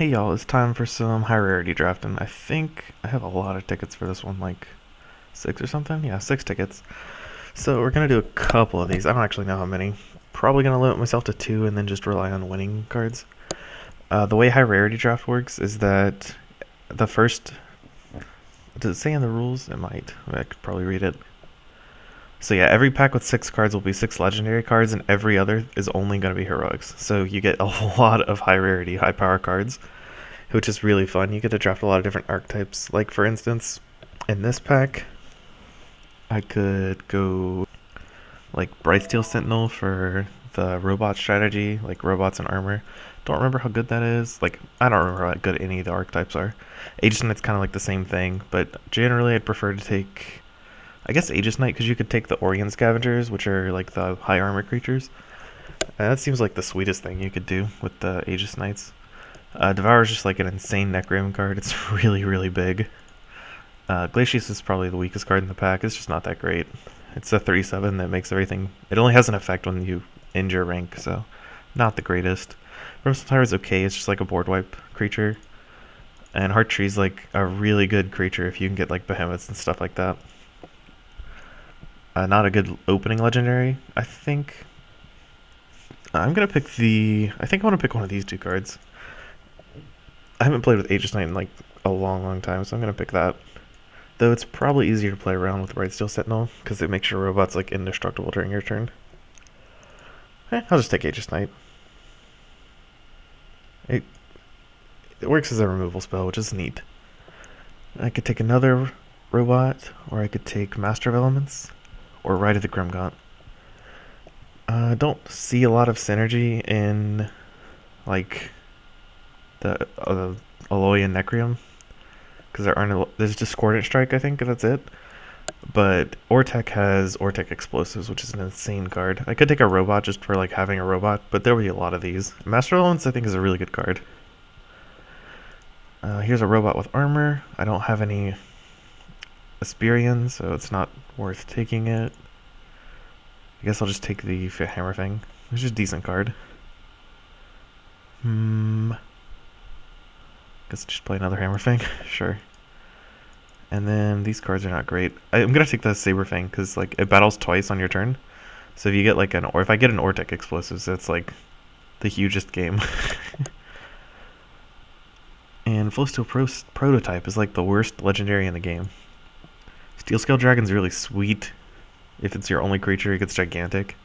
Hey y'all, it's time for some high rarity drafting. I think I have a lot of tickets for this one, like six or something. Yeah, six tickets. So we're gonna do a couple of these. I don't actually know how many. Probably gonna limit myself to two and then just rely on winning cards. The way high rarity draft works is that the first. Does it say in the rules? It might. I could probably read it. So yeah, every pack with six cards will be six legendary cards, and every other is only going to be heroics. So you get a lot of high rarity, high power cards, which is really fun. You get to draft a lot of different archetypes. Like, for instance, in this pack, I could go like Bright Steel Sentinel for the robot strategy, like robots and armor. Don't remember how good that is. Like, I don't remember how good any of the archetypes are. Aegis Knight's kind of like the same thing, but generally I'd prefer to take, I guess, Aegis Knight, because you could take the Orient Scavengers, which are like the high armor creatures. And that seems like the sweetest thing you could do with the Aegis Knights. Devour is just like an insane Necrim card. It's really, really big. Glacius is probably the weakest card in the pack. It's just not that great. It's a 37 that makes everything... It only has an effect when you end your rank, so not the greatest. Brimstone Tire is okay. It's just like a board wipe creature. And Heart Tree's like a really good creature if you can get like behemoths and stuff like that. Not a good opening legendary. I think I'm gonna pick the... I think I want to pick one of these two cards. I haven't played with Aegis Knight in like a long, long time, so I'm gonna pick that. Though it's probably easier to play around with Bright Steel Sentinel, because it makes your robots like indestructible during your turn. I'll just take Aegis Knight. It works as a removal spell, which is neat. I could take another robot, or I could take Master of Elements, or Ride of the Grimgaunt. Don't see a lot of synergy in like the Aloy and Necrium, because there's Discordant Strike, I think, that's it. But Oratek has Oratek Explosives, which is an insane card. I could take a robot just for like having a robot, but there will be a lot of these. Master Elements, I think, is a really good card. Here's a robot with armor. I don't have any Asperian, so it's not worth taking it. I guess I'll just take the Hammer Thing, which is a decent card. Guess just play another Hammer Thing. Sure. And then these cards are not great. I'm gonna take the Saber Fang because like it battles twice on your turn. So if you get like if I get an Oratek Explosives, that's like the hugest game. And Flow Steel Prototype is like the worst legendary in the game. Steel Scale Dragon's really sweet. If it's your only creature, it gets gigantic.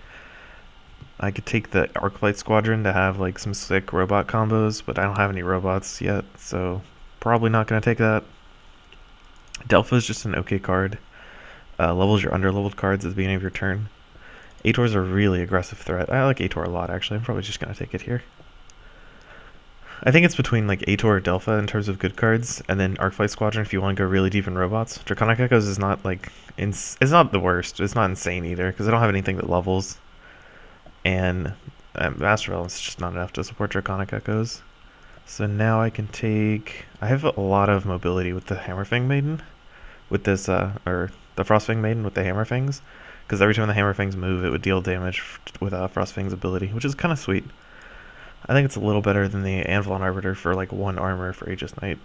I could take the Arclight Squadron to have like some sick robot combos, but I don't have any robots yet, so probably not gonna take that. Delpha is just an okay card. Levels your underleveled cards at the beginning of your turn. Ator's a really aggressive threat. I like Ator a lot, actually. I'm probably just going to take it here. I think it's between like Ator or Delpha in terms of good cards, and then Arclight Squadron if you want to go really deep in robots. Draconic Echoes is not like... it's not the worst. It's not insane either, because I don't have anything that levels. And Master Realm is just not enough to support Draconic Echoes. So now I can take... I have a lot of mobility with the Hammerfang Maiden. With this, or the Frostfang Maiden with the Hammerfangs. Because every time the Hammerfangs move, it would deal damage with Frostfang's ability, which is kind of sweet. I think it's a little better than the Anvilon Arbiter for like one armor for Aegis Knight.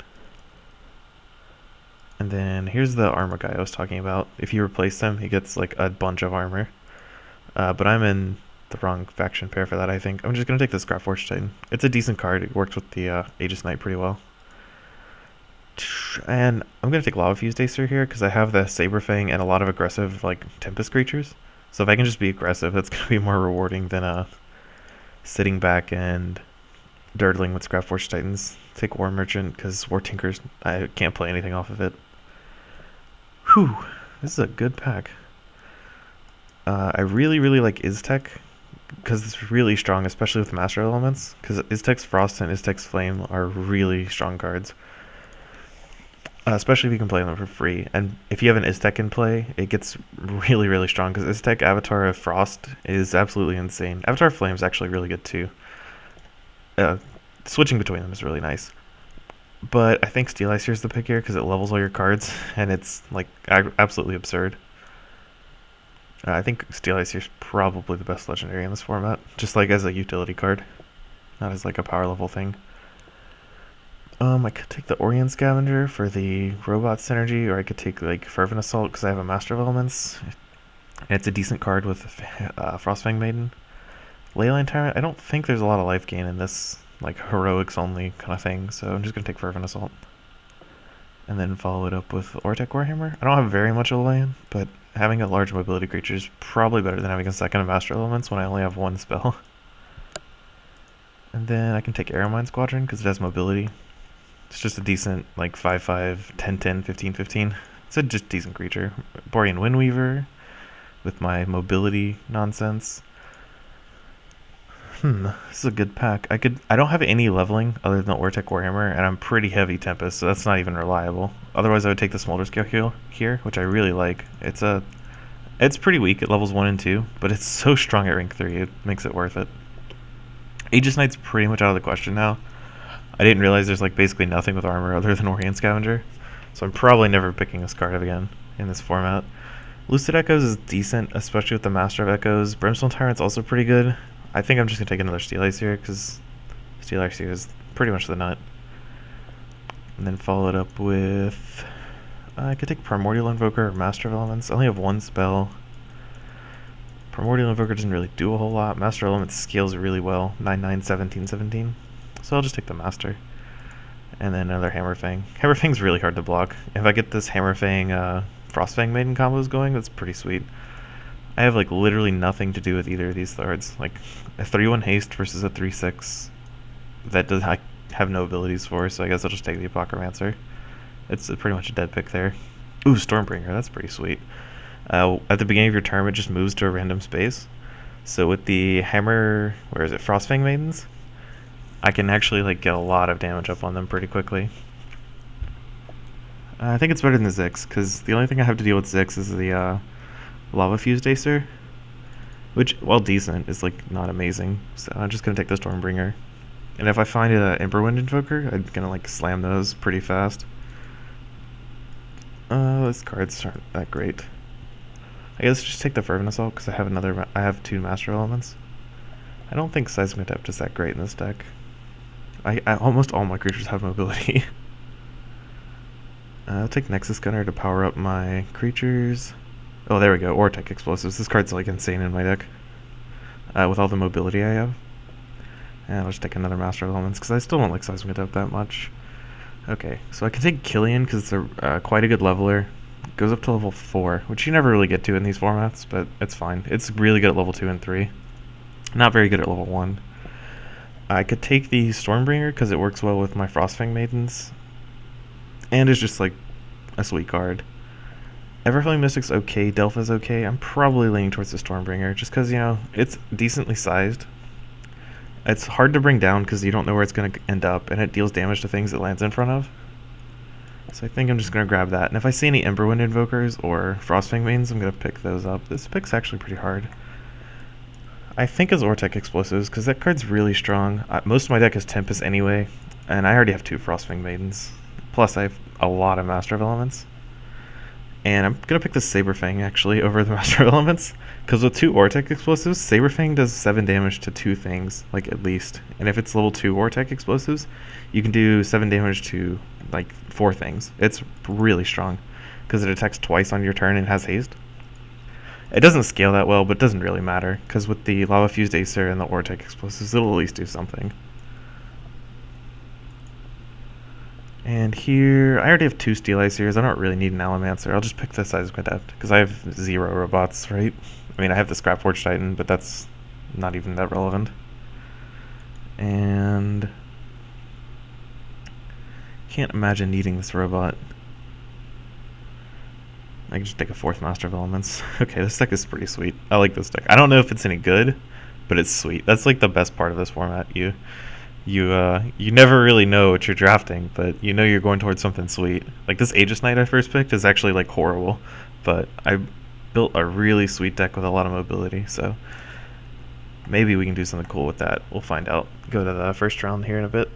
And then here's the armor guy I was talking about. If you replace him, he gets like a bunch of armor. But I'm in the wrong faction pair for that, I think. I'm just going to take the Scrapforge Titan. It's a decent card. It works with the Aegis Knight pretty well. And I'm going to take Lava Fused Acer here because I have the Saber Fang and a lot of aggressive like Tempest creatures. So if I can just be aggressive, that's going to be more rewarding than sitting back and dirtling with Scrapforge Titans. Take War Merchant because War Tinkers, I can't play anything off of it. Whew, this is a good pack. I really, really like Iztek because it's really strong, especially with Master Elements, because Iztek's Frost and Iztek's Flame are really strong cards. Especially if you can play them for free. And if you have an Iztek in play, it gets really, really strong, because Iztek Avatar of Frost is absolutely insane. Avatar of Flame is actually really good too. Switching between them is really nice. But I think Steel Icer is the pick here because it levels all your cards, and it's like absolutely absurd. I think Steel Icer is probably the best legendary in this format, just like as a utility card, not as like a power level thing. I could take the Orient Scavenger for the robot synergy, or I could take like Fervent Assault because I have a Master of Elements. And it's a decent card with Frostfang Maiden. Leyline Tyrant, I don't think there's a lot of life gain in this like heroics only kind of thing, so I'm just gonna take Fervent Assault. And then follow it up with Oratek Warhammer. I don't have very much of a land, but having a large mobility creature is probably better than having a second of Master Elements when I only have one spell. And then I can take Arrowmine Squadron because it has mobility. It's just a decent like 5/5, 10/10, 15/15. It's a just decent creature. Borean Windweaver with my mobility nonsense. This is a good pack. I don't have any leveling other than the Oratek Warhammer, and I'm pretty heavy Tempest, so that's not even reliable. Otherwise, I would take the Smolder Scale here, which I really like. It's pretty weak at levels 1 and 2, but it's so strong at rank 3, it makes it worth it. Aegis Knight's pretty much out of the question now. I didn't realize there's like basically nothing with armor other than Orient Scavenger, so I'm probably never picking this card up again in this format. Lucid Echoes is decent, especially with the Master of Echoes. Brimstone Tyrant's also pretty good. I think I'm just going to take another Steel Ice here, because Steel Ice here is pretty much the nut. And then follow it up with... I could take Primordial Invoker or Master of Elements. I only have one spell. Primordial Invoker doesn't really do a whole lot. Master of Elements scales really well. 9/9, 17/17. So I'll just take the Master. And then another Hammerfang. Hammerfang's really hard to block. If I get this Hammerfang Frostfang Maiden combos going, that's pretty sweet. I have like literally nothing to do with either of these cards. Like a 3/1 haste versus a 3/6 that does I have no abilities for, so I guess I'll just take the Apocrymancer. It's pretty much a dead pick there. Ooh, Stormbringer, that's pretty sweet. At the beginning of your turn, it just moves to a random space. So with the Hammer, where is it, Frostfang Maidens, I can actually like get a lot of damage up on them pretty quickly. I think it's better than the Zix, because the only thing I have to deal with Zix is the Lava Fused Acer, which, while decent, is like not amazing. So I'm just gonna take the Stormbringer, and if I find an Emberwind Invoker, I'm gonna like slam those pretty fast. Those cards aren't that great. I guess just take the Fervent Assault because I have two Master Elements. I don't think Seismic Adept is that great in this deck. I almost all my creatures have mobility. I'll take Nexus Gunner to power up my creatures. Oh, there we go. Oratek Explosives. This card's like insane in my deck. With all the mobility I have. And I'll just take another Master of Elements because I still don't like Seismic Adept that much. Okay, so I can take Killian because it's quite a good leveler. It goes up to level 4, which you never really get to in these formats, but it's fine. It's really good at level 2 and 3. Not very good at level 1. I could take the Stormbringer because it works well with my Frostfang Maidens. And it's just like a sweet card. Everflame Mystic's okay, Delpha's okay. I'm probably leaning towards the Stormbringer just because, you know, it's decently sized. It's hard to bring down because you don't know where it's going to end up, and it deals damage to things it lands in front of. So I think I'm just going to grab that. And if I see any Emberwind Invokers or Frostfang Maidens, I'm going to pick those up. This pick's actually pretty hard. I think it's Oratek Explosives because that card's really strong. Most of my deck is Tempest anyway, and I already have 2 Frostfang Maidens. Plus I have a lot of Master of Elements. And I'm going to pick the Saberfang, actually, over the Master of Elements. Because with 2 Oratek Explosives, Saberfang does 7 damage to 2 things, like, at least. And if it's level 2 Oratek Explosives, you can do 7 damage to, like, 4 things. It's really strong. Because it attacks twice on your turn and has haste. It doesn't scale that well, but it doesn't really matter. Because with the Lava Fused Acer and the Oratek Explosives, it'll at least do something. And here, I already have 2 Steel Iceers. I don't really need an Alamancer. I'll just pick the Seismic Adept, because I have 0 robots, right? I mean, I have the Scrapforge Titan, but that's not even that relevant. And... can't imagine needing this robot. I can just take a 4th Master of Elements. Okay, this deck is pretty sweet. I like this deck. I don't know if it's any good, but it's sweet. That's like the best part of this format. You never really know what you're drafting, but you know you're going towards something sweet. Like this Aegis Knight I first picked is actually like horrible, but I built a really sweet deck with a lot of mobility, so maybe we can do something cool with that. We'll find out. Go to the first round here in a bit.